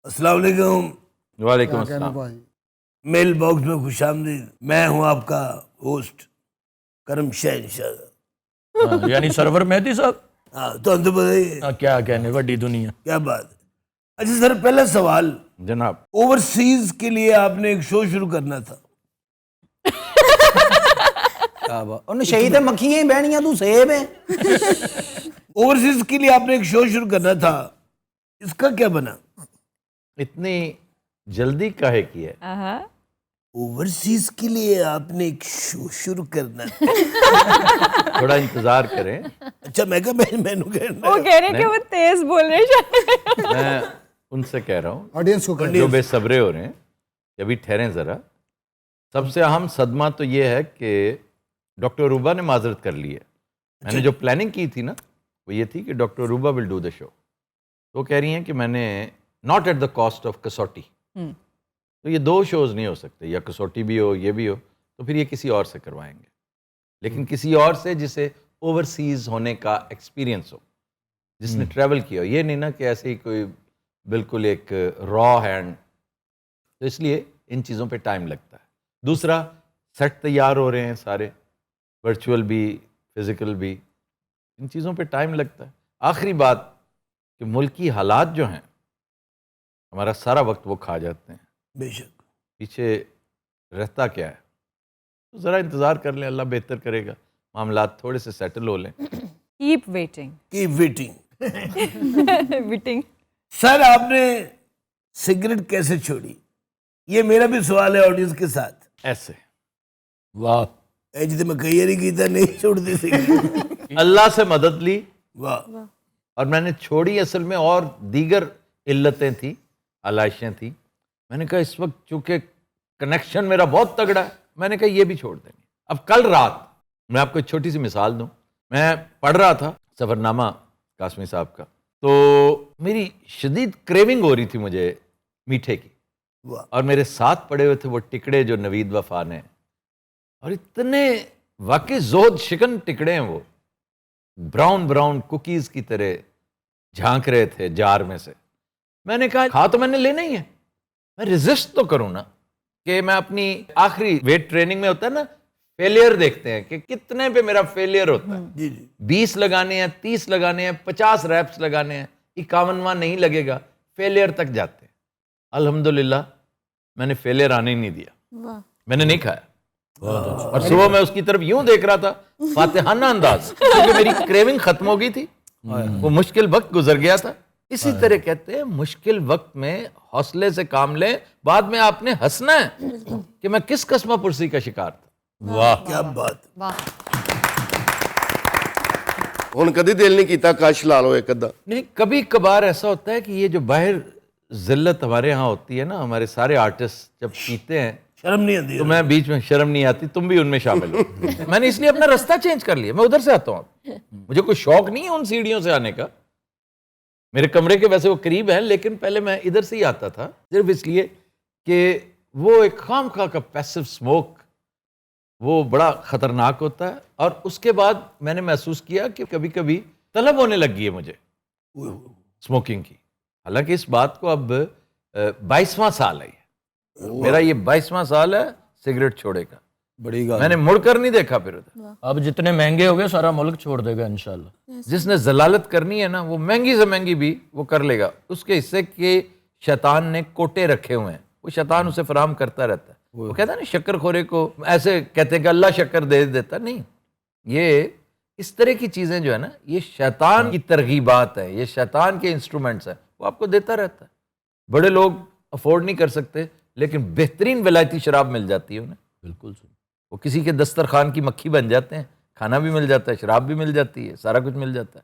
السلام علیکم. وعلیکم السلام. میل باکس میں خوش آمدید. میں ہوں آپ کا ہوسٹ کرم شہنشاہ. یعنی سرور مہدی صاحب. ہاں تو بتائیے کیا کہنے وڈی دنیا. کیا بات ہے. اچھا سر, پہلا سوال, جناب اوورسیز کے لیے آپ نے ایک شو شروع کرنا تھا. شہید مکھیاں ہی بہنیاں تو سیب ہے. اوورسیز کے لیے آپ نے ایک شو شروع کرنا تھا, اس کا کیا بنا؟ اتنی جلدی کاہے کی ہے؟ اوورسیز کے لیے آپ نے ایک شو شروع کرنا تھا. تھوڑا انتظار کریں. اچھا میں کہا میں وہ کہہ رہے کہ وہ تیز بول رہے ہیں. میں ان سے کہہ رہا ہوں آڈینس کو جو بے صبرے ہو رہے ہیں کہ ابھی ٹھہریں ذرا. سب سے اہم صدمہ تو یہ ہے کہ ڈاکٹر عروبہ نے معذرت کر لی ہے. میں نے جو پلاننگ کی تھی نا وہ یہ تھی کہ ڈاکٹر عروبہ ول ڈو دا شو. تو کہہ رہی ہیں کہ میں نے not at the cost of کسوٹی. تو یہ دو شوز نہیں ہو سکتے, یا کسوٹی بھی ہو یہ بھی ہو, تو پھر یہ کسی اور سے کروائیں گے. لیکن کسی اور سے جسے اوورسیز ہونے کا ایکسپیرینس ہو, جس نے ٹریول کیا ہو. یہ نہیں نا کہ ایسے ہی کوئی بالکل ایک را ہینڈ. تو اس لیے ان چیزوں پہ ٹائم لگتا ہے. دوسرا, سیٹ تیار ہو رہے ہیں سارے, ورچوئل بھی فزیکل بھی, ان چیزوں پہ ٹائم لگتا ہے. آخری بات کہ ملکی حالات جو ہیں ہمارا سارا وقت وہ کھا جاتے ہیں. بے شک پیچھے رہتا کیا ہے, تو ذرا انتظار کر لیں, اللہ بہتر کرے گا. معاملات تھوڑے سے سیٹل ہو لیں. Keep waiting. Keep waiting. Waiting. Sir آپ نے سگریٹ کیسے چھوڑی؟ یہ میرا بھی سوال ہے آڈینس کے ساتھ. ایسے واہ. جیسے میں کئی بار کیتا نہیں چھوڑتی سگریٹ. اللہ سے مدد لی واہ. اور میں نے چھوڑی. اصل میں اور دیگر علتیں تھیں, علائشیں تھیں. میں نے کہا اس وقت چونکہ کنیکشن میرا بہت تگڑا ہے, میں نے کہا یہ بھی چھوڑ دیں گے. اب کل رات میں آپ کو ایک چھوٹی سی مثال دوں. میں پڑھ رہا تھا سفر نامہ قاسمی صاحب کا, تو میری شدید کریونگ ہو رہی تھی مجھے میٹھے کی. اور میرے ساتھ پڑے ہوئے تھے وہ ٹکڑے جو نوید وفا نے, اور اتنے واقعی زہد شکن ٹکڑے ہیں وہ, براؤن براؤن کوکیز کی طرح جھانک رہے تھے جار میں سے. میں نے کہا کھا تو میں نے لینا ہی ہے, میں ریزسٹ تو کروں نا. کہ میں اپنی آخری ویٹ ٹریننگ میں ہوتا ہے نا, فیلئر دیکھتے ہیں کہ کتنے پہ میرا فیلئر ہوتا ہے. جی جی 20 لگانے ہیں, 30 لگانے ہیں, 50 ریپس لگانے ہیں, 51واں نہیں لگے گا, فیلئر تک جاتے ہیں. الحمدللہ میں نے فیلئر آنے ہی نہیں دیا. میں نے نہیں کھایا. اور صبح میں اس کی طرف یوں دیکھ رہا تھا فاتحانہ انداز, کیونکہ میری کریونگ ختم ہو گئی تھی, وہ مشکل وقت گزر گیا تھا. اسی طرح کہتے ہیں مشکل وقت میں حوصلے سے کام لیں, بعد میں آپ نے ہنسنا ہے کہ میں کس قسمہ پرسی کا شکار تھا. واہ کیا بات. ہن کدی دل نہیں کیتا کاش لا لو ایک ادا؟ نہیں, کبھی کبھار ایسا ہوتا ہے کہ یہ جو باہر ذلت ہمارے ہاں ہوتی ہے نا, ہمارے سارے آرٹسٹ جب پیتے ہیں شرم نہیں آتی تو میں بیچ میں, شرم نہیں آتی, تم بھی ان میں شامل ہو. میں نے اس لیے اپنا رستہ چینج کر لیا, میں ادھر سے آتا ہوں. مجھے کوئی شوق نہیں ہے ان سیڑھیوں سے آنے کا, میرے کمرے کے ویسے وہ قریب ہیں, لیکن پہلے میں ادھر سے ہی آتا تھا, صرف اس لیے کہ وہ ایک خام خواہ کا پیسو اسموک وہ بڑا خطرناک ہوتا ہے. اور اس کے بعد میں نے محسوس کیا کہ کبھی کبھی طلب ہونے لگ گئی ہے مجھے اسموکنگ کی. حالانکہ اس بات کو اب 22واں سال ہے, میرا یہ 22واں سال ہے سگریٹ چھوڑے کا. بڑی گل. میں نے مڑ کر نہیں دیکھا پھر ادھر. اب جتنے مہنگے ہو گئے سارا ملک چھوڑ دے گا انشاءاللہ. جس نے ضلالت کرنی ہے نا وہ مہنگی سے مہنگی بھی وہ کر لے گا. اس کے حصے کے شیطان نے کوٹے رکھے ہوئے ہیں, وہ شیطان اسے فراہم کرتا رہتا ہے. وہ کہتا ہے نا شکر خورے کو ایسے کہتے ہیں کہ اللہ شکر دے دیتا, نہیں. یہ اس طرح کی چیزیں جو ہے نا, یہ شیطان کی ترغیبات ہیں, یہ شیطان کے انسٹرومنٹس ہیں, وہ آپ کو دیتا رہتا ہے. بڑے لوگ افورڈ نہیں کر سکتے, لیکن بہترین ولایتی شراب مل جاتی ہے انہیں. بالکل. وہ کسی کے دسترخوان کی مکھی بن جاتے ہیں, کھانا بھی مل جاتا ہے, شراب بھی مل جاتی ہے, سارا کچھ مل جاتا ہے.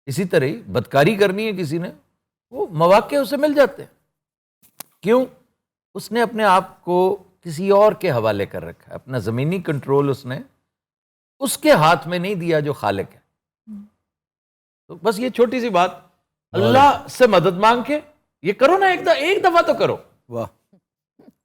اسی طرح ہی بدکاری کرنی ہے کسی نے, وہ مواقع اسے مل جاتے ہیں. کیوں؟ اس نے اپنے آپ کو کسی اور کے حوالے کر رکھا ہے. اپنا زمینی کنٹرول اس نے اس کے ہاتھ میں نہیں دیا جو خالق ہے. تو بس یہ چھوٹی سی بات, اللہ سے مدد مانگ کے یہ کرو نا, ایک دفعہ تو کرو. واہ.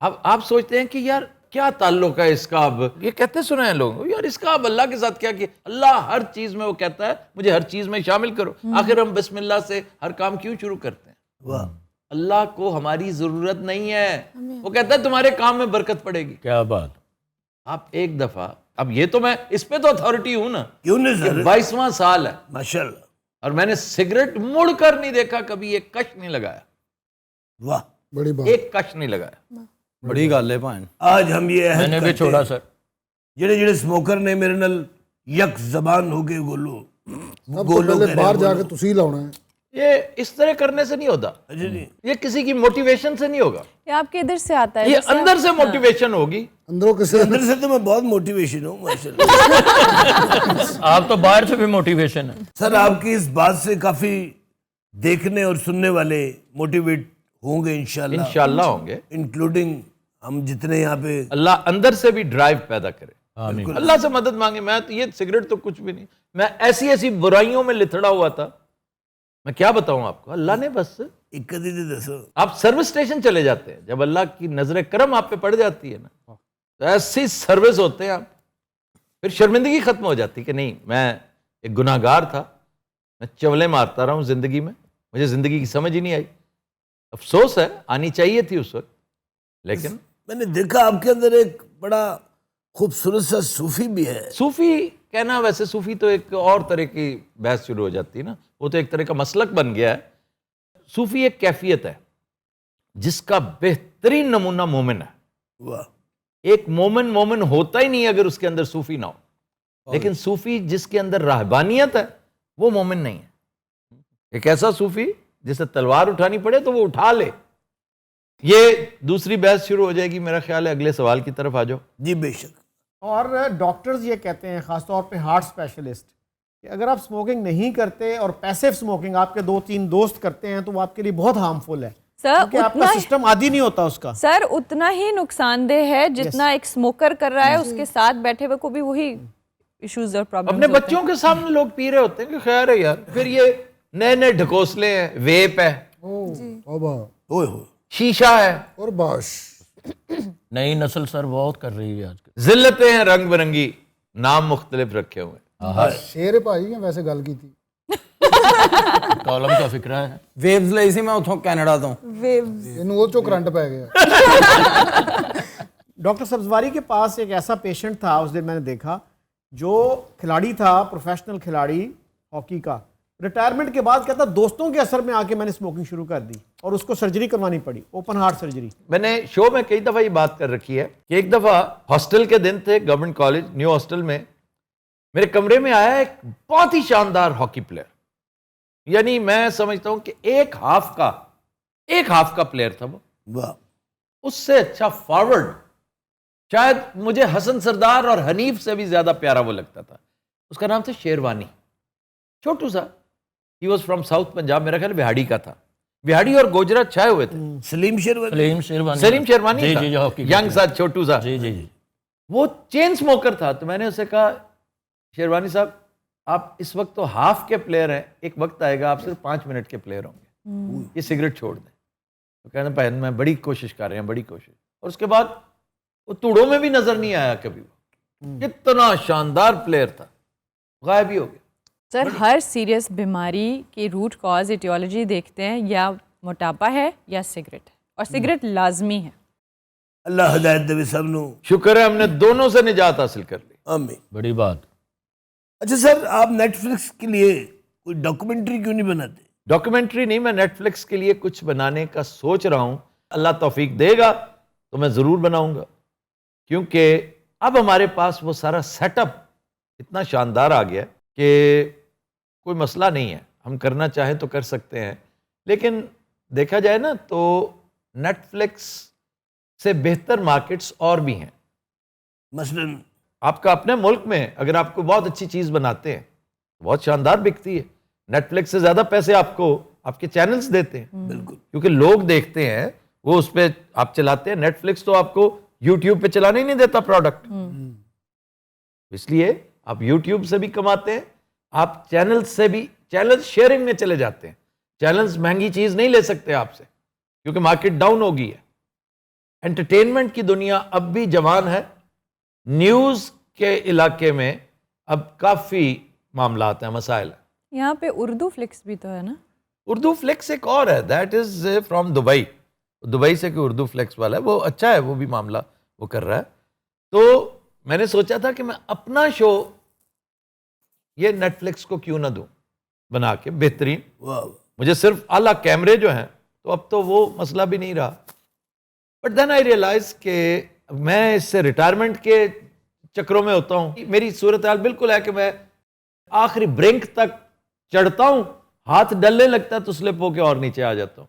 اب آپ سوچتے ہیں کہ یار کیا تعلق ہے اس کا, اب یہ کہتے سنے ہیں لوگ یار اس کا اب اللہ کے ساتھ کیا, کہ اللہ ہر چیز میں وہ کہتا ہے مجھے ہر چیز میں شامل کرو. آخر ہم بسم اللہ سے ہر کام کیوں شروع کرتے ہیں؟ واہ. اللہ کو ہماری ضرورت نہیں ہے. وہ کہتا ہے تمہارے کام میں برکت پڑے گی. کیا بات. آپ ایک دفعہ, اب یہ تو میں اس پہ تو اتھارٹی ہوں نا, کیوں نہیں سر؟ 22واں سال ہے ماشاء اللہ. اور میں نے سگریٹ مڑ کر نہیں دیکھا کبھی, ایک کش نہیں لگایا, واہ بڑی بات. ایک کش نہیں لگایا. بڑی گل ہے بھائن. آج ہم یہ میں نے بھی چھوڑا سر. جڑے جڑے سموکر نے میرے نال یک زبان ہو کے گولو اب تو گولو پہلے کہہ باہر رہے جا گولو. کے تسی لاؤنا ہے. یہ اس طرح کرنے سے نہیں ہوتا, اچھا جی, یہ کسی کی موٹیویشن سے نہیں ہوگا, یہ آپ کے ادھر سے آتا ہے, یہ جیسے اندر سے موٹیویشن ہوگی. اندروں کسی اندر سے تو میں بہت موٹیویشن ہوں ماشاء اللہ. آپ تو باہر سے بھی موٹیویشن ہے. سر آپ کی اس بات سے کافی دیکھنے اور سننے والے موٹیویٹ ہوں گے انشاءاللہ, انشاءاللہ ہوں گے. انکلوڈنگ ہم جتنے یہاں پہ. اللہ اندر سے بھی ڈرائیو پیدا کرے. آمین. اللہ سے مدد مانگے. میں تو یہ سگریٹ تو کچھ بھی نہیں, میں ایسی ایسی برائیوں میں لتھڑا ہوا تھا, میں کیا بتاؤں آپ کو. اللہ نے بس, ایک کدی دے دسو آپ سروس اسٹیشن چلے جاتے ہیں, جب اللہ کی نظر کرم آپ پہ پڑ جاتی ہے نا, تو ایسی سروس ہوتے ہیں آپ, پھر شرمندگی ختم ہو جاتی کہ نہیں میں ایک گناہ گار تھا, میں چولے مارتا رہا ہوں زندگی میں, مجھے زندگی کی سمجھ ہی نہیں آئی. افسوس ہے, آنی چاہیے تھی اس وقت, لیکن میں نے دیکھا آپ کے اندر ایک بڑا خوبصورت سا صوفی بھی ہے. صوفی کہنا, ویسے صوفی تو ایک اور طرح کی بحث شروع ہو جاتی ہے نا, وہ تو ایک طرح کا مسلک بن گیا ہے. صوفی ایک کیفیت ہے جس کا بہترین نمونہ مومن ہے. واہ, ایک مومن ہوتا ہی نہیں اگر اس کے اندر صوفی نہ ہو, لیکن صوفی جس کے اندر راہبانیت ہے وہ مومن نہیں ہے. ایک ایسا صوفی جسے تلوار اٹھانی پڑے تو وہ اٹھا لے. یہ دوسری بحث شروع ہو جائے گی میرا خیال ہے. اگلے سوال کی طرف آ جاؤ. جی بے شک. اور ڈاکٹرز یہ کہتے ہیں, خاص طور پہ ہارٹ اسپیشلسٹ, کہ اگر آپ سموکنگ نہیں کرتے اور پیسیو سموکنگ آپ کے 2-3 دوست کرتے ہیں تو وہ آپ کے لیے بہت ہارمفل ہے, سر کیونکہ آپ کا سسٹم عادی نہیں ہوتا اس کا. سر اتنا ہی نقصان دہ ہے جتنا ایک اسموکر کر رہا ہے, اس کے ساتھ بیٹھے ہوئے کو بھی وہی ایشوز اور پرابلمز اپنے بچوں کے سامنے لوگ پی رہے ہوتے ہیں کہ خیر ہے یار, پھر یہ نئے نئے ڈھکوسلے ہیں, ویپ ہے, توبہ اوئے ہوئے, شیشہ ہے, اور باش. نئی نسل سر بہت کر رہی ہے آج کل. ذلتیں ہیں رنگ برنگی, نام مختلف رکھے ہوئے. شیر بھائی نے ویسے گل کی تھی. کالم کا فکرہ ہے. ویوز لئی سی میں اتوں کینیڈا تو. ਇਹਨੂੰ ਉਹ ਚੋਂ کرنٹ پہ گیا. ڈاکٹر سبزواری کے پاس ایک ایسا پیشنٹ تھا اس دن میں نے دیکھا, جو کھلاڑی تھا, پروفیشنل کھلاڑی ہاکی کا, ریٹائرمنٹ کے بعد کہتا دوستوں کے اثر میں آ کے میں نے اسموکنگ شروع کر دی اور اس کو سرجری کروانی پڑی, اوپن ہارٹ سرجری. میں نے شو میں کئی دفعہ یہ بات کر رکھی ہے کہ ایک دفعہ ہاسٹل کے دن تھے, گورنمنٹ کالج نیو ہاسٹل میں, میرے کمرے میں آیا ایک بہت ہی شاندار ہاکی پلیئر. یعنی میں سمجھتا ہوں کہ ایک ہاف کا پلیئر تھا وہ. واہ, اس سے اچھا فارورڈ شاید مجھے حسن سردار اور حنیف سے بھی زیادہ پیارا وہ لگتا تھا. اس کا نام تھا شیروانی, چھوٹو سا. He was from south Punjab, میرا خیال بہاڑی کا تھا. بہاڑی اور گوجرا چھائے ہوئے تھے. سلیم شیروانی. سلیم شیروانی جی جو ہاکی ینگ سا, چھوٹو سا, جی جی جی. وہ چین سموکر تھا. تو میں نے اسے کہا شیروانی صاحب آپ اس وقت تو ہاف کے پلیئر ہیں, ایک وقت آئے گا آپ صرف 5 منٹ کے پلیئر ہوں گے, یہ سگریٹ چھوڑ دیں. تو کہنا بھائی میں بڑی کوشش کر رہے ہیں, بڑی کوشش. اور اس کے بعد وہ توڑوں میں بھی نظر نہیں آیا کبھی. وہ کتنا شاندار پلیئر تھا, غائب ہی ہو گیا. سر ہر سیریس بیماری کی روٹ کاز ایٹیولوجی دیکھتے ہیں, یا موٹاپا ہے یا سگریٹ ہے, اور سگریٹ لازمی ہے. اللہ ہدایت دے سب نو. شکر ہے ہم نے دونوں سے نجات حاصل کر لی. آمین. بڑی بات. اچھا سر, آپ نیٹ فلکس کے لیے کوئی ڈاکومنٹری کیوں نہیں بناتے؟ ڈاکومنٹری نہیں, میں نیٹ فلکس کے لیے کچھ بنانے کا سوچ رہا ہوں. اللہ توفیق دے گا تو میں ضرور بناؤں گا, کیونکہ اب ہمارے پاس وہ سارا سیٹ اپ اتنا شاندار آ گیا کہ کوئی مسئلہ نہیں ہے, ہم کرنا چاہیں تو کر سکتے ہیں. لیکن دیکھا جائے نا تو نیٹ فلکس سے بہتر مارکیٹس اور بھی ہیں. مثلاً آپ کا اپنے ملک میں اگر آپ کو بہت اچھی چیز بناتے ہیں, بہت شاندار بکتی ہے. نیٹ فلکس سے زیادہ پیسے آپ کو آپ کے چینلز دیتے ہیں, بالکل, کیونکہ لوگ دیکھتے ہیں, وہ اس پہ آپ چلاتے ہیں. نیٹ فلکس تو آپ کو یوٹیوب پہ چلانے ہی نہیں دیتا پروڈکٹ, اس لیے آپ یوٹیوب سے بھی کماتے ہیں, آپ چینل سے بھی, چینل شیئرنگ میں چلے جاتے ہیں. چینلز مہنگی چیز نہیں لے سکتے آپ سے, کیونکہ مارکیٹ ڈاؤن ہو گئی ہے. انٹرٹینمنٹ کی دنیا اب بھی جوان ہے. نیوز کے علاقے میں اب کافی معاملات ہیں, مسائل ہیں. یہاں پہ اردو فلکس بھی تو ہے نا. اردو فلیکس ایک اور ہے, that is from Dubai. Dubai سے کوئی اردو فلیکس والا ہے, وہ اچھا ہے, وہ بھی معاملہ وہ کر رہا ہے. تو میں نے سوچا تھا کہ میں اپنا شو یہ نیٹ فلکس کو کیوں نہ دوں بنا کے بہترین. مجھے صرف اعلیٰ کیمرے جو ہیں تو اب تو وہ مسئلہ بھی نہیں رہا. بٹ دین آئی ریئلائز کہ میں اس سے ریٹائرمنٹ کے چکروں میں ہوتا ہوں. میری صورتحال بالکل ہے کہ میں آخری برنک تک چڑھتا ہوں, ہاتھ ڈلنے لگتا ہے تو سلپ ہو کے اور نیچے آ جاتا ہوں.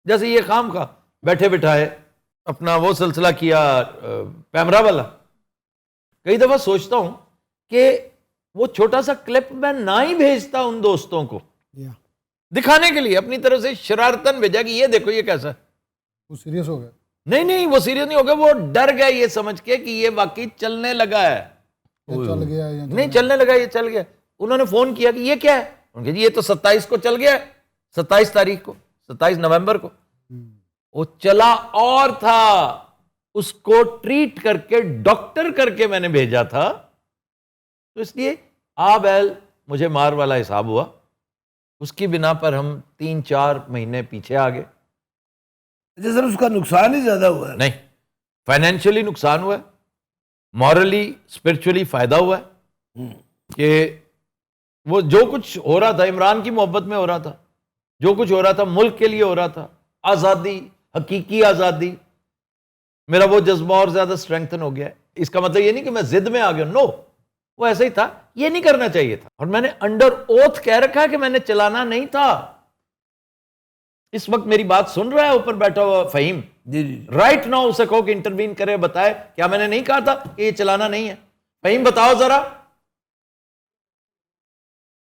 جیسے یہ خام خواہ بیٹھے بٹھائے اپنا وہ سلسلہ کیا پیمرا والا. کئی دفعہ سوچتا ہوں کہ وہ چھوٹا سا کلپ میں نہ ہی بھیجتا ان دوستوں کو دکھانے کے لیے, اپنی طرف سے شرارتاً بھیجا کہ یہ دیکھو یہ کیسا ہے. وہ سیریس ہو گیا. نہیں وہ سیریس نہیں ہو گیا, وہ ڈر گیا یہ سمجھ کے کہ یہ واقعی چلنے لگا ہے. چل گیا نہیں چلنے لگا, یہ چل گیا. انہوں نے فون کیا کہ یہ کیا ہے, انہوں نے کہا جی یہ تو 27 کو چل گیا ہے, 27 تاریخ کو, 27 نومبر کو. وہ چلا اور تھا, اس کو ٹریٹ کر کے ڈاکٹر کر کے میں نے بھیجا تھا. تو اس لیے آبیل مجھے مار والا حساب ہوا. اس کی بنا پر ہم 3-4 مہینے پیچھے آ گئے. اچھا سر, اس کا نقصان ہی زیادہ ہوا ہے؟ نہیں, فائنینشلی نقصان ہوا ہے, مورلی اسپرچولی فائدہ ہوا ہے. کہ وہ جو کچھ ہو رہا تھا عمران کی محبت میں ہو رہا تھا, جو کچھ ہو رہا تھا ملک کے لیے ہو رہا تھا, آزادی, حقیقی آزادی, میرا وہ جذبہ اور زیادہ اسٹرینگتھن ہو گیا ہے. اس کا مطلب یہ نہیں کہ میں ضد میں آ گیا, نو, وہ ایسا ہی تھا, یہ نہیں کرنا چاہیے تھا. اور میں نے انڈر اوتھ کہہ رکھا ہے کہ میں نے چلانا نہیں تھا. اس وقت میری بات سن رہا ہے اوپر بیٹھا ہوا فہیم, جی رائٹ ناؤ اسے کہو کہ انٹروین کرے, بتائے کیا میں نے نہیں کہا تھا کہ یہ چلانا نہیں ہے. فہیم بتاؤ ذرا,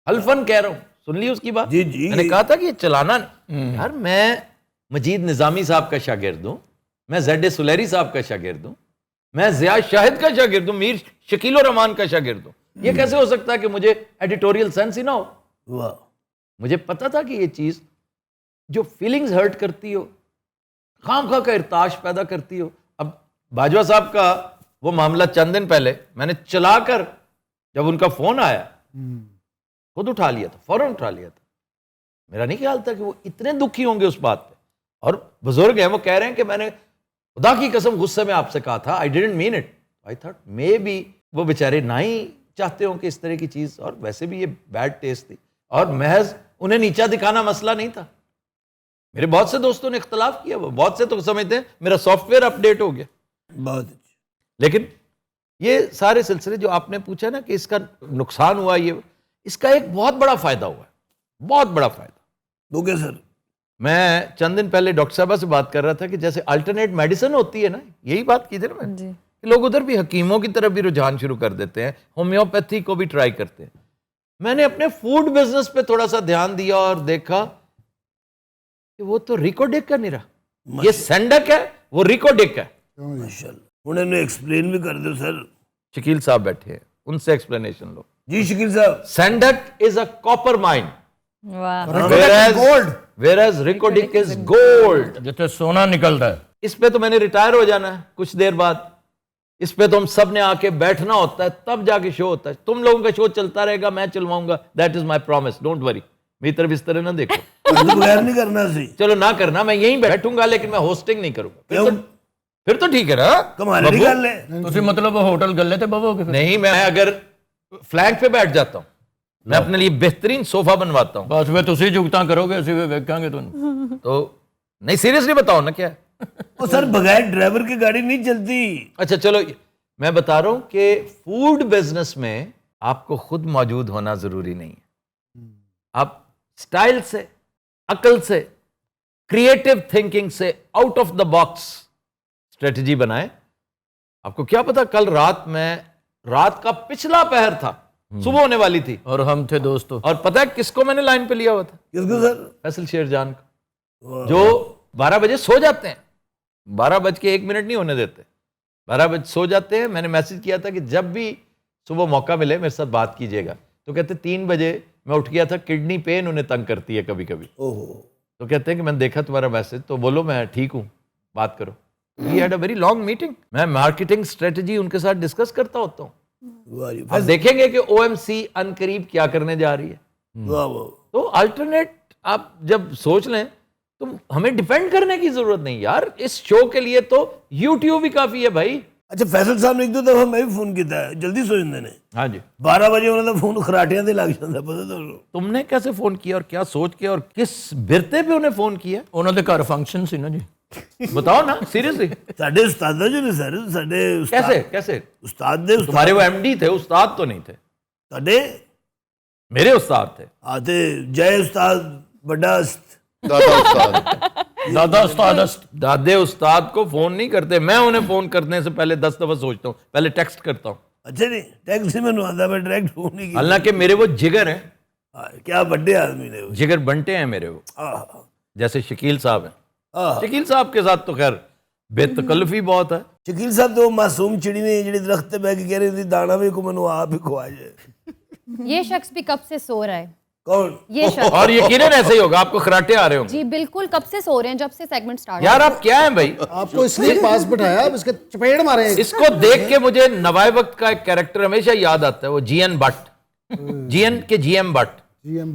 حلفن کہہ رہا ہوں, سن لی اس کی بات. جی میں نے کہا تھا کہ یہ چلانا نہیں. یار میں مجید نظامی صاحب کا شاگرد ہوں, میں زیڈ سلیری صاحب کا شاگرد ہوں, میں ضیاء شاہد کا شاگرد ہوں, میر شکیل الرحمان کا شاگرد ہوں. یہ کیسے ہو سکتا ہے کہ مجھے ایڈیٹوریل سینس ہی نہ ہو؟ مجھے پتا تھا کہ یہ چیز جو فیلنگز ہرٹ کرتی ہو, خام خواہ کا ارتاش پیدا کرتی ہو. اب باجوہ صاحب کا وہ معاملہ چند دن پہلے میں نے چلا کر جب ان کا فون آیا خود اٹھا لیا تھا, فوراً اٹھا لیا تھا. میرا نہیں خیال تھا کہ وہ اتنے دکھی ہوں گے اس بات پہ. اور بزرگ ہیں, وہ کہہ رہے ہیں کہ میں نے خدا کی قسم غصے میں آپ سے کہا تھا, I didn't mean it. I thought maybe وہ بیچارے نہ ہی چاہتے ہوں کہ اس طرح کی چیز, اور ویسے بھی یہ بیڈ ٹیسٹ تھی, اور محض انہیں نیچا دکھانا مسئلہ نہیں تھا. میرے بہت سے دوستوں نے اختلاف کیا, وہ بہت سے تو سمجھتے ہیں میرا سافٹ ویئر اپڈیٹ ہو گیا. بہت اچھا. لیکن یہ سارے سلسلے جو آپ نے پوچھا نا کہ اس کا نقصان ہوا, یہ اس کا ایک بہت بڑا فائدہ ہوا ہے, بہت بڑا فائدہ. وہ کیا سر؟ میں چند دن پہلے ڈاکٹر صاحبہ سے بات کر رہا تھا کہ جیسے الٹرنیٹ میڈیسن ہوتی ہے نا, یہی بات کی تھی نا میں, کہ لوگ ادھر بھی حکیموں کی طرف بھی رجحان شروع کر دیتے ہیں, ہومیوپیتھی کو بھی ٹرائی کرتے ہیں. میں نے اپنے فوڈ بزنس پہ تھوڑا سا دھیان دیا اور دیکھا کہ وہ تو ریکوڈک کا نہیں رہا, یہ سینڈک ہے, وہ ریکوڈک ہے. ماشاءاللہ. انہوں نے ایکسپلین بھی کر دو سر. شکیل صاحب بیٹھے ہیں, ان سے ایکسپلینیشن لو. جی شکیل صاحب. سینڈک از اے کاپر مائن, واہ, whereas ریکوڈک از گولڈ. جیسے سونا نکلتا ہے. اس پہ تو میں نے ریٹائر ہو جانا ہے کچھ دیر بعد, اس پہ تو ہم سب نے آ کے بیٹھنا ہوتا ہے, تب جا کے شو ہوتا ہے. تم لوگوں کا شو چلتا رہے گا, میں چلواؤں گا, that is my promise, don't worry. میری طرف اس طرح نہ دیکھو. بغیر نہیں کرنا سی. چلو نہ کرنا, میں یہیں بیٹھوں گا لیکن میں ہوسٹنگ نہیں کروں گا. پھر تو ٹھیک ہے نا, کمال نہیں کر لیں. ਤੁਸੀਂ ਮਤਲਬ ਹੋਟਲ ਗੱਲੇ ਤੇ ਬਵੋਗੇ ਫਿਰ? نہیں, میں اگر فلینک پہ بیٹھ جاتا ہوں, میں اپنے لیے بہترین صوفہ بنواتا ہوں. ਬਸ ਫਿਰ ਤੁਸੀਂ ਜੁਗਤਾਂ ਕਰੋਗੇ, ਅਸੀਂ ਵੀ ਵੇਖਾਂਗੇ ਤੁਹਾਨੂੰ. تو نہیں, سیریسلی بتاؤ نا کیا ہے. وہ سر بغیر ڈرائیور کی گاڑی نہیں چلتی. اچھا چلو, میں بتا رہا ہوں کہ فوڈ بزنس میں آپ کو خود موجود ہونا ضروری نہیں ہے. آپ سٹائل سے, عقل سے, کریٹو تھنکنگ سے, out of the box strategy بنائیں. آپ کو کیا پتا, کل رات کا پچھلا پہر تھا, صبح ہونے والی تھی, اور ہم تھے دوستو. اور پتہ ہے کس کو میں نے لائن پہ لیا ہوا تھا؟ کس کو سر؟ فیصل شیر جان کو, جو 12 بجے سو جاتے ہیں, 12:01 نہیں ہونے دیتے, 12 بجے سو جاتے ہیں. میں نے میسج کیا تھا کہ جب بھی صبح موقع ملے میرے ساتھ بات کیجیے گا. تو کہتے 3 بجے میں اٹھ گیا تھا, کڈنی پین انہیں تنگ کرتی ہے کبھی کبھی. تو کہتے ہیں کہ میں نے دیکھا تمہارا میسج, تو بولو میں ٹھیک ہوں, بات کرو. We had a very long meeting. میں مارکیٹنگ اسٹریٹجی ان کے ساتھ ڈسکس کرتا ہوتا ہوں. آپ دیکھیں گے کہ OMC ان قریب کیا کرنے جا رہی ہے. تو الٹرنیٹ آپ جب سوچ لیں تو ہمیں ڈیپینڈ کرنے کی ضرورت نہیں یار, اس شو کے لیے تو یوٹیوب ہی کافی ہے بھائی. اچھا فیصل صاحب نے ایک دو دفعہ میں بھی فون کیتا ہے, جلدی سو جاندے نے. ہاں جی, 12 بجے انہوں نے فون خراٹیاں دے لگ جاتا, پتہ تو تم نے کیسے فون کیا اور کیا سوچ کے اور کس برتے پہ انہیں فون کیا؟ انہوں نے گھر فنکشن سی نا جی. بتاؤ نا سیریسلی. ساڈے استاد جو نے سر, ساڈے کیسے کیسے استاد دے تمہارے وہ ایم ڈی تھے, استاد تو نہیں تھے. ساڈے میرے استاد تھے. آتے جے استاد بڑا است دادا استاد دادا استاد است. دادے استاد کو فون نہیں کرتے, میں انہیں فون کرنے سے پہلے 10 دفعہ سوچتا ہوں, پہلے ٹیکسٹ کرتا ہوں. اچھا نہیں ٹیکسی میں آتا, میں ڈائریکٹ فون نہیں کیا. حالانکہ میرے وہ جگر ہیں, کیا بڑے آدمی نے وہ. جگر بنٹے ہیں میرے وہ, جیسے شکیل صاحب ہیں. شکیل صاحب کے ساتھ تو خیر بے تکلفی بہت ہے. شکیل صاحب تو معصوم چڑی نے جڑی درخت پہ بیٹھ کے کہہ رہی تھی دانا بھی کو منو آپ ہی کھوا جائے. یہ شخص بھی کب سے سو رہا ہے, کون؟ یہ شخص اور یقیناً ایسے ہی ہوگا, آپ کو خراٹے آ رہے ہوں گے. جی بالکل کب سے سو رہے ہیں, جب سے سیگمنٹ سٹارٹ یار آپ کیا ہیں بھائی, آپ کو اس لیے پاس بٹھایا اب اس کے چپیڑ مارے. اس کو دیکھ کے مجھے نوائے وقت کا ایک کیریکٹر ہمیشہ یاد آتا ہے, وہ جی این بٹ, جی این کے جی ایم بٹ,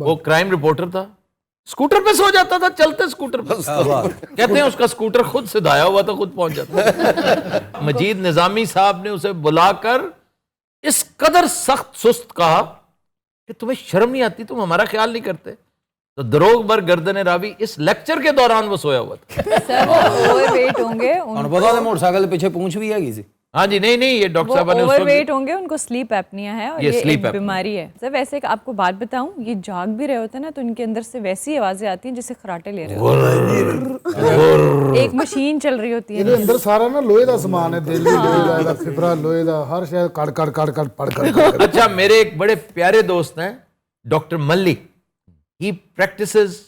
وہ کرائم رپورٹر تھا, اسکوٹر پہ سو جاتا تھا, چلتے اسکوٹر پہ. کہتے ہیں اس کا اسکوٹر خود سے دھایا ہوا تھا, خود پہنچ جاتا. مجید نظامی صاحب نے اسے بلا کر اس قدر سخت سست کہا کہ تمہیں شرم نہیں آتی, تم ہمارا خیال نہیں کرتے. تو دروغ بر گردن راوی اس لیکچر کے دوران وہ سویا ہوا تھا. سر وہ اوور ویٹ ہوں گے, اور پتا ہے موٹر سائیکل پیچھے پونچھ بھی ہے کسی. ہاں جی, نہیں یہ ڈاکٹر وہ صاحب نے اوور ویٹ ہوں گے, ان کو سلیپ ایپنیا ہے اور یہ یہ sleep ایک apnea. بیماری ہے. سر ویسے آپ کو بات بتاؤں, یہ جاگ بھی رہے ہوتے ہیں نا تو ان کے اندر سے ویسی آوازیں آتی ہیں جیسے خراٹے لے رہے ہوتے ہیں, ایک مشین چل رہی ہوتی ہے. اندر سارا نا لوہے دا سامان ہے, دل بھی لوہے دا, فبرا لوہے دا, ہر شے کڑ کڑ کڑ کڑ پڑ کر. اچھا میرے ایک بڑے پیارے دوست ہیں ڈاکٹر ملی, ہی پریکٹسز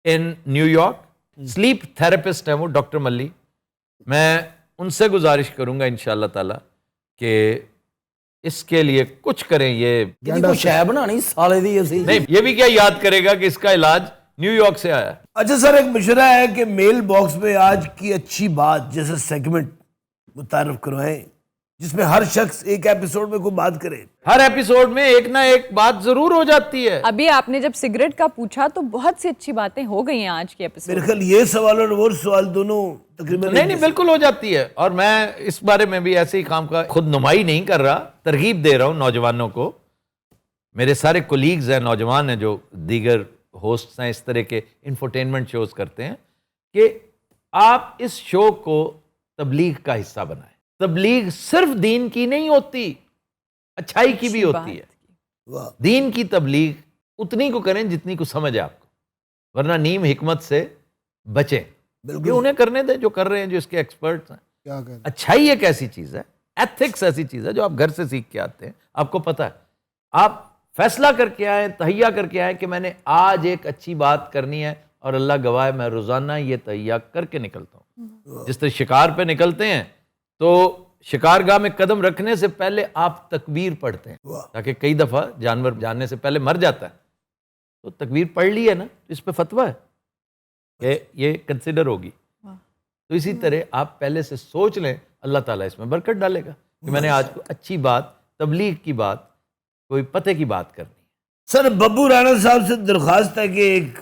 ان نیو یارک, سلیپ تھراپسٹ ہیں وہ ڈاکٹر ملی. میں ان سے گزارش کروں گا انشاءاللہ تعالی کہ اس کے لیے کچھ کریں. یہ کوئی شے بنانی سالے دی اسی. نہیں, یہ بھی کیا یاد کرے گا کہ اس کا علاج نیو یارک سے آیا. اچھا سر ایک مشورہ ہے کہ میل باکس میں آج کی اچھی بات جیسے سیگمنٹ متعارف کروائیں جس میں ہر شخص ایک ایپیسوڈ میں کوئی بات کرے. ہر ایپیسوڈ میں ایک نہ ایک بات ضرور ہو جاتی ہے. ابھی آپ نے جب سگریٹ کا پوچھا تو بہت سی اچھی باتیں ہو گئی ہیں آج کے ایپیسوڈ. میرے خیال یہ سوال اور وہ سوال دونوں تقریباً نہیں بالکل ہو جاتی ہے, اور میں اس بارے میں بھی ایسے ہی کام کا خود نمائی نہیں کر رہا, ترغیب دے رہا ہوں نوجوانوں کو. میرے سارے کولیگز ہیں نوجوان ہیں جو دیگر ہوسٹس ہیں اس طرح کے انفرٹینمنٹ شوز کرتے ہیں, کہ آپ اس شو کو تبلیغ کا حصہ بنائیں. تبلیغ صرف دین کی نہیں ہوتی, اچھائی کی بھی ہوتی ہے. دین کی تبلیغ اتنی کو کریں جتنی کو سمجھ آپ کو, ورنہ نیم حکمت سے بچیں. یہ انہیں کرنے دیں جو کر رہے ہیں, جو اس کے ایکسپرٹس ہیں. اچھائی ایک ایسی چیز ہے, ایتھکس ایسی چیز ہے جو آپ گھر سے سیکھ کے آتے ہیں. آپ کو پتہ ہے, آپ فیصلہ کر کے آئیں, تہیہ کر کے آئیں کہ میں نے آج ایک اچھی بات کرنی ہے, اور اللہ گواہ میں روزانہ یہ تہیہ کر کے نکلتا ہوں. جس طرح شکار پہ نکلتے ہیں تو شکارگاہ میں قدم رکھنے سے پہلے آپ تکبیر پڑھتے ہیں, تاکہ کئی دفعہ جانور جاننے سے پہلے مر جاتا ہے. تو تکبیر پڑھ لی ہے نا, اس پہ فتویٰ ہے کہ یہ کنسیڈر ہوگی. تو اسی طرح آپ پہلے سے سوچ لیں, اللہ تعالیٰ اس میں برکت ڈالے گا کہ میں نے آج کو اچھی بات, تبلیغ کی بات, کوئی پتے کی بات کرنی ہے. سر ببو رانا صاحب سے درخواست ہے کہ ایک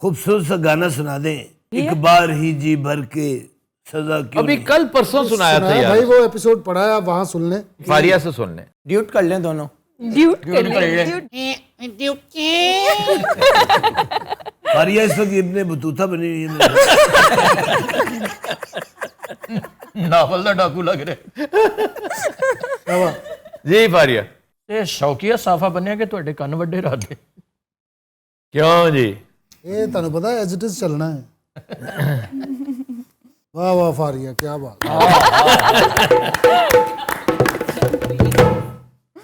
خوبصورت سا گانا سنا دیں, ایک بار ہی جی بھر کے سزا کیوں. ابھی کل پرسوں سنایا تھا بھائی یار, وہ ایپیسوڈ پڑھا ہے, آپ وہاں سن لیں. فاریہ سے سن لیں. ڈیوٹ کر لیں دونوں. ڈیوٹ کر لیں. فاریہ اس وقت ابن بطوطہ بنی ہوئی ہے. ناول دا ڈاکو لگ رہے. جی فاریہ. یہ شوقیہ صافہ بنیا کہ تھوڑے کن وڈے رہتے. کیوں جی, یہ تمہیں پتا ہے ایز اٹ از چلنا ہے. واہ واہ فاریہ, کیا بات.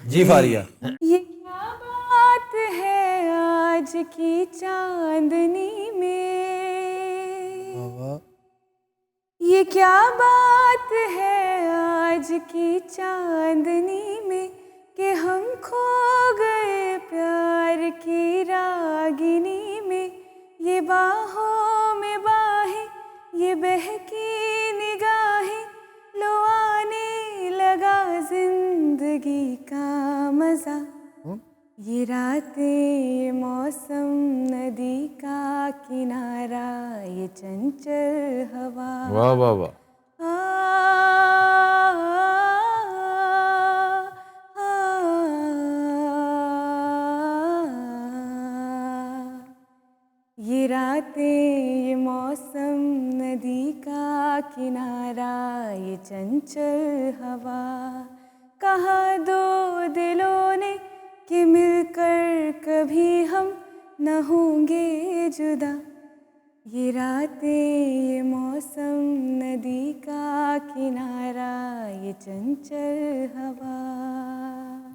جی فاریہ. یہ کیا بات ہے آج کی چاندنی میں, یہ کیا بات ہے آج کی چاندنی میں, کہ ہم کھو گئے پیار کی راگنی میں. یہ باہوں میں باہیں, یہ بہکی نگاہیں, لو آنے لگا زندگی کا مزہ. یہ راتیں یہ موسم ندی کا کنارہ یہ چنچل ہوا واہ واہ واہ. یہ راتیں یہ موسم ندی کا کنارہ یہ چنچل ہوا کہا دو دلوں نے کہ مل کر کبھی ہم نہ ہوں گے جدا یہ راتیں یہ موسم ندی کا کنارہ یہ چنچل ہوا.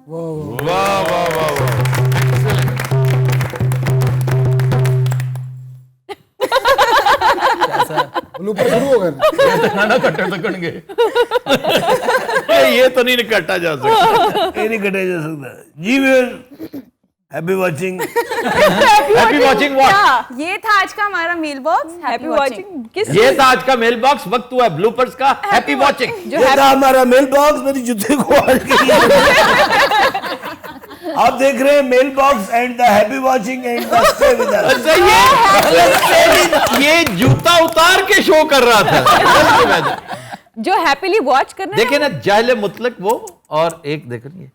واہ واہ واہ واہ. بلوپر شروع ہو گئے نا کٹے تکن گے. یہ تو نہیں کٹا جا سکتا. یہ نہیں کٹا جا سکتا. جی we're happy watching. Happy watching what. یہ تھا آج کا ہمارا میل باکس. Happy watching. کس یہ تھا آج کا میل باکس. وقت ہوا ہے بلوپرز کا. Happy watching. یہ تھا ہمارا میل باکس. میری جوتے کو آج کے آپ دیکھ رہے ہیں mail box and the happy watching and the stay with us. اچھا یہ جوتا اتار کے شو کر رہا تھا. جو ہیپیلی واچ کرنا. دیکھیں نا جاہل مطلق وہ اور ایک دیکھ رہی ہے.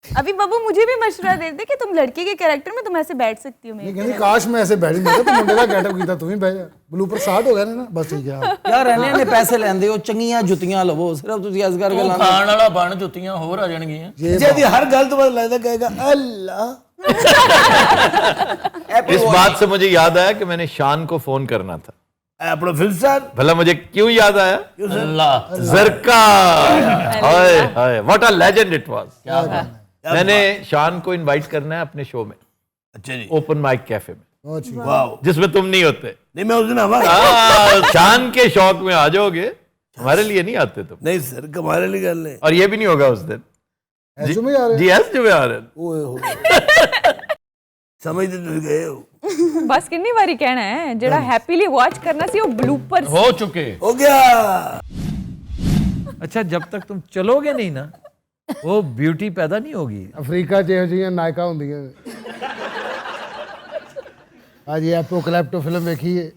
ابھی بابو مجھے بھی مشورہ دے دے کہ تم لڑکی کے کریکٹر میں تم ایسے بیٹھ سکتی ہو. نہیں کاش میں ایسے بیٹھ نہیں تھا منڈے کا گیٹ اپ کیتا تم ہی بیٹھ جا. بلوپر سٹارٹ ہو گیا نا بس ٹھیک ہے. یار رہنے نے پیسے لیندے ہو چنگیاں جتیاں لو صرف تسی اس کر کے ਉਹ لانا. ਖਾਣ ਵਾਲਾ ਬਣ ਜੁੱਤੀਆਂ ਹੋਰ ਆ ਜਾਣਗੀਆਂ. جی ہر گل تو بعد لگتا کہے گا اللہ. اس بات سے مجھے یاد آیا کہ میں نے شان کو فون کرنا تھا. اپنا فلم سٹار بھلا مجھے کیوں یاد آیا؟ ਅੱਲਾ زرکار. ہائے ہائے what a legend it was. میں نے شان کو انوائٹ کرنا ہے اپنے شو میں. اچھا جی. اوپن مائک کیفے میں واو. جس میں تم نہیں ہوتے. نہیں میں اس دن ہمارا شان کے شوق میں آ جاؤ گے. ہمارے لیے نہیں آتے تم. نہیں سر ہمارے لیے گل نہیں. اور یہ بھی نہیں ہوگا اس دن. ایسے میں یار جی ایس جو میں آ رہے ہیں. اوئے ہوئے سمجھتے تو گئے ہو. بس کنی باری کہنا ہے جڑا ہیپیلی واچ کرنا سی وہ بلوپر ਹੋ ਚੁੱਕੇ. ہو گیا. اچھا جب تک تم چلو گے نہیں نا وہ بیوٹی پیدا نہیں ہوگی. افریقہ ਜਿਹੋ ਜਿਹੀਆਂ ਨਾਇਕਾ ਹੁੰਦੀਆਂ. ਅੱਜ ਐਪੋ ਕਲੈਪਟੋ ਫਿਲਮ ਵੇਖੀ ਹੈ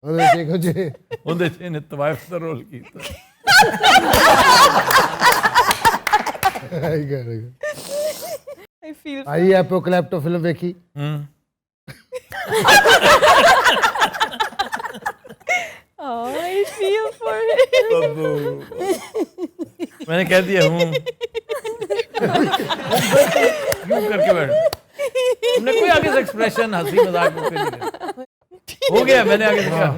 ਉਹਦੇ ਵਿੱਚ ਇਹੋ ਜਿਹੇ ਉਹਦੇ 'ਚ ਇਹਨੇ ਤਵਾਇਫ ਦਾ ਰੋਲ ਕੀਤਾ. ਆਈ ਐਪੋ ਕਲੈਪਟੋ ਫਿਲਮ ਵੇਖੀ. I feel for it. میں نے کہہ دیا ہوں یوں کر کے بیٹھ. ہم نے کوئی آگے سے ایکسپریشن ہنسی مذاق ہو گیا. میں نے آگے سے کہا